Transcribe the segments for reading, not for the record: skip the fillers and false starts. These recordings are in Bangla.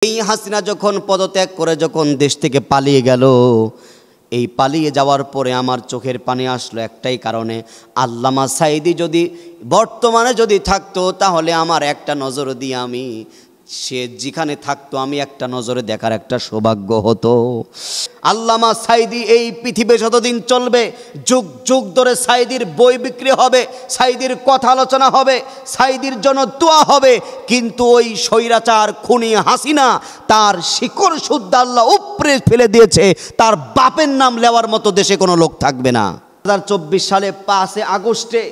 এই হাসিনা যখন পদত্যাগ করে যখন দেশ থেকে পালিয়ে গেল, এই পালিয়ে যাওয়ার পরে আমার চোখের পানি আসলো একটাই কারণে, আল্লামা সাঈদী যদি বর্তমানে যদি থাকতো তাহলে আমার একটা নজর দিয়ে আমি সে যেখানে থাকতো আমি একটা নজরে দেখার একটা সৌভাগ্য হতো। আল্লামা সাঈদী এই পৃথিবী যতদিন চলবে, যুগ যুগ ধরে সাঈদীর বই বিক্রি হবে, সাঈদীর কথা আলোচনা হবে, সাঈদীর জন্য দোয়া হবে, কিন্তু ওই স্বৈরাচার খুনি হাসিনা তার শিকড় শুদ্ধ আল্লাহ উপরে ফেলে দিয়েছে, তার বাপের নাম নেওয়ার মতো দেশে কোনো লোক থাকবে না। 2024 সালে 5 আগস্টে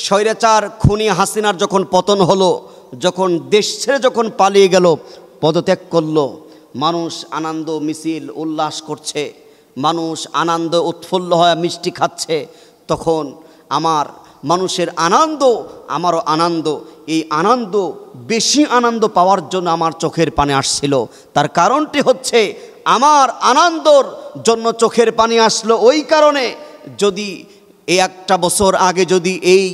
স্বৈরাচার খুনি হাসিনার যখন পতন হলো, যখন দেশ ছেড়ে যখন পালিয়ে গেল, পদত্যাগ করলো, মানুষ আনন্দ মিছিল উল্লাস করছে, মানুষ আনন্দ উৎফুল্ল হয়ে মিষ্টি খাচ্ছে, তখন আমার মানুষের আনন্দ আমারও আনন্দ, এই আনন্দ বেশি আনন্দ পাওয়ার জন্য আমার চোখের পানি আসছিল। তার কারণটি হচ্ছে আমার আনন্দর জন্য চোখের পানি আসলো ওই কারণে, যদি এই একটা বছর আগে যদি এই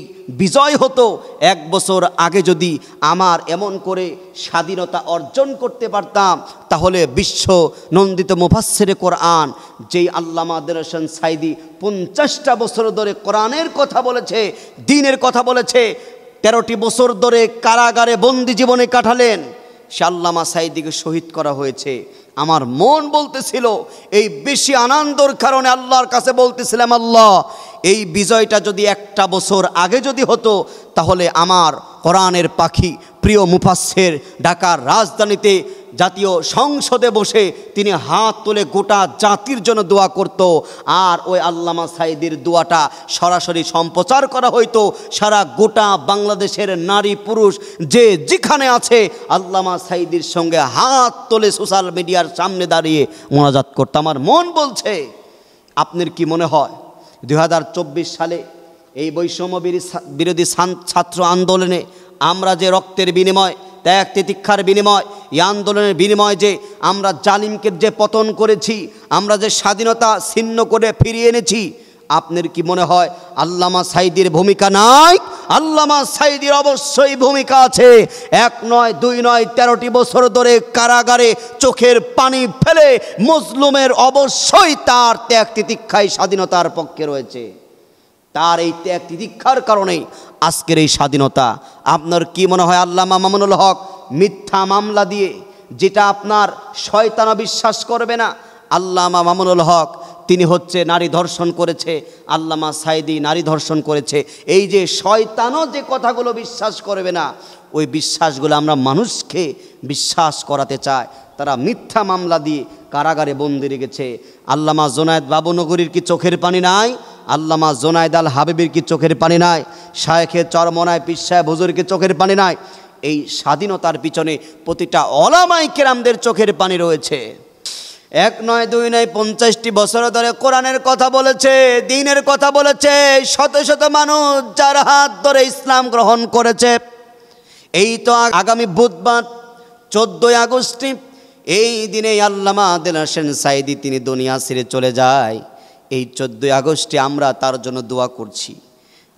বিজয় হতো, 1 বছর আগে যদি আমার এমন করে স্বাধীনতা অর্জন করতে পারতাম, তাহলে বিশ্ব নন্দিত মুফাসসিরে কোরআন যেই আল্লামা দেলোয়ার হোসেন সাঈদী 50টা বছর ধরে কোরআনের কথা বলেছে, দ্বীনের কথা বলেছে, 13টি বছর ধরে কারাগারে বন্দি জীবনে কাটালেন, সে আল্লামা সাঈদীকে শহীদ করা হয়েছে। আমার মন বলতেছিল এই বেশি আনন্দর কারণে আল্লাহর কাছে বলতেছিলাম, আল্লাহ এই বিজয়টা যদি একটা বছর আগে যদি হতো, তাহলে আমার কোরআনের পাখি প্রিয় মুফাসসির ঢাকার রাজধানীতে জাতীয় সংসদে বসে তিনি হাত তুলে গোটা জাতির জন্য দোয়া করত, আর ওই আল্লামা সাঈদীর দোয়াটা সরাসরি সম্প্রচার করা হইতো, সারা গোটা বাংলাদেশের নারী পুরুষ যে যেখানে আছে আল্লামা সাঈদীর সঙ্গে হাত তুলে সোশ্যাল মিডিয়ার সামনে দাঁড়িয়ে মোনাজাত করত। আমার মন বলছে, আপনার কি মনে হয় 2024 সালে এই বৈষম্য বিরোধী ছাত্র আন্দোলনে আমরা যে রক্তের বিনিময়, ত্যাগ তিতিক্ষার বিনিময়, এই আন্দোলনের বিনিময় যে আমরা জালিমকে যে পতন করেছি, আমরা যে স্বাধীনতা ছিন্ন করে ফিরিয়ে এনেছি, আপনার কি মনে হয় আল্লামা সাঈদীর ভূমিকা নাই? আল্লামা সাঈদীর অবশ্যই ভূমিকা আছে। 1 নয় 2 নয় 13টি বছর ধরে কারাগারে চোখের পানি ফেলে মজলুমের অবশ্যই তার ত্যাগ তিতিক্ষায় স্বাধীনতার পক্ষে রয়েছে। তার এই ত্যাগ তিতিক্ষার কারণেই আজকের এই স্বাধীনতা। আপনার কি মনে হয় আল্লামা মামুনুল হক মিথ্যা মামলা দিয়ে, যেটা আপনার শয়তানও বিশ্বাস করবে না, আল্লামা মামুনুল হক তিনি হচ্ছে নারী ধর্ষণ করেছে, আল্লামা সাঈদী নারী ধর্ষণ করেছে, এই যে শয়তানও যে কথাগুলো বিশ্বাস করবে না, ওই বিশ্বাসগুলো আমরা মানুষকে বিশ্বাস করাতে চাই। তারা মিথ্যা মামলা দিয়ে কারাগারে বন্দি রেখেছে। আল্লামা জোনায়েদ বাবুনগরীর কি চোখের পানি নাই? আল্লামা জোনায়েদ আল হাবিবের কি চোখের পানি নাই? শায়েখে চরমনায় পীর সাহেব হুজুর কি চোখের পানি নাই? এই স্বাধীনতার পিছনে প্রতিটা ওলামায়ে কেরামদের চোখের পানি রয়েছে। 1 নয় 2 নয় 50টি বছর ধরে কোরআনের কথা বলেছে, দ্বীনের কথা বলেছে, শত শত মানুষ যার হাত ধরে ইসলাম গ্রহণ করেছে। এই তো আগামী বুধবার 14 আগস্ট, এই দিনে আল্লামা দেলোয়ার হোসেন সাঈদী তিনি দুনিয়া ছেড়ে চলে যায়। এই 14 আগস্টে আমরা তার জন্য দোয়া করছি,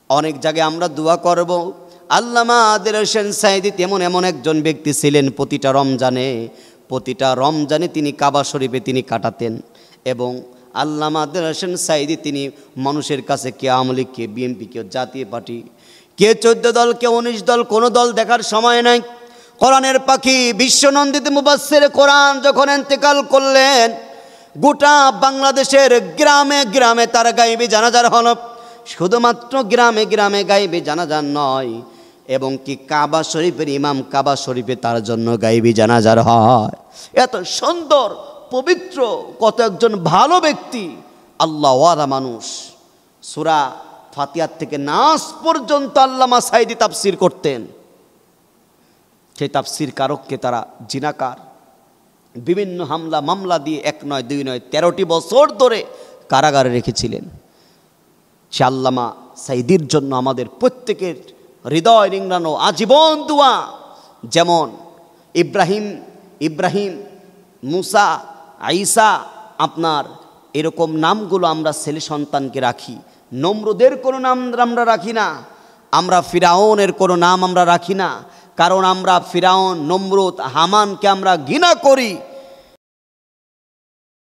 অনেক জায়গায় আমরা দোয়া করব। আল্লামা দেলোয়ার হোসেন সাঈদী এমন একজন ব্যক্তি ছিলেন, প্রতিটা রমজানে তিনি কাবা শরীফে তিনি কাটাতেন, এবং আল্লামা দেলোয়ার হোসেন সাঈদী তিনি মানুষের কাছে কে আওয়ামী লীগ, কে বিএনপি, কে জাতীয় পার্টি, কে 14 দল, কে 19 দল, কোনো দল দেখার সময় নাই। কোরআনের পাখি বিশ্বনন্দিত মুফাসসিরে কোরআন যখন ইন্তেকাল করলেন, গোটা বাংলাদেশের গ্রামে গ্রামে তার গায়বী জানাজার হলো। শুধুমাত্র গ্রামে গ্রামে গায়বী জানাজার নয়, এবং কি কাবা শরীফের ইমাম কাবা শরীফে তার জন্য গায়বী জানাজার হয়। এত সুন্দর পবিত্র কত একজন ভালো ব্যক্তি, আল্লাহওয়ালা মানুষ। সূরা ফাতিহা থেকে নাস পর্যন্ত আল্লামা সাঈদী তাফসীর করতেন। সেই তাফসীর কারককে তারা জিনাকার, বিভিন্ন হামলা মামলা দিয়ে 1 নয় 2 নয় 13টি বছর ধরে কারাগারে রেখেছিলেন। সে আল্লামা সাঈদীর জন্য আমাদের প্রত্যেকের হৃদয় রিংড়ানো আজীবন দোয়া। যেমন ইব্রাহিম, মুসা, ঈসা, আপনার এরকম নামগুলো আমরা ছেলে সন্তানকে রাখি। নমরুদের কোনো নাম আমরা রাখি না, আমরা ফিরাউনের কোনো নাম আমরা রাখি না, কারণ আমরা ফিরাউন, নমরুদ, হামানকে আমরা ঘৃণা করি।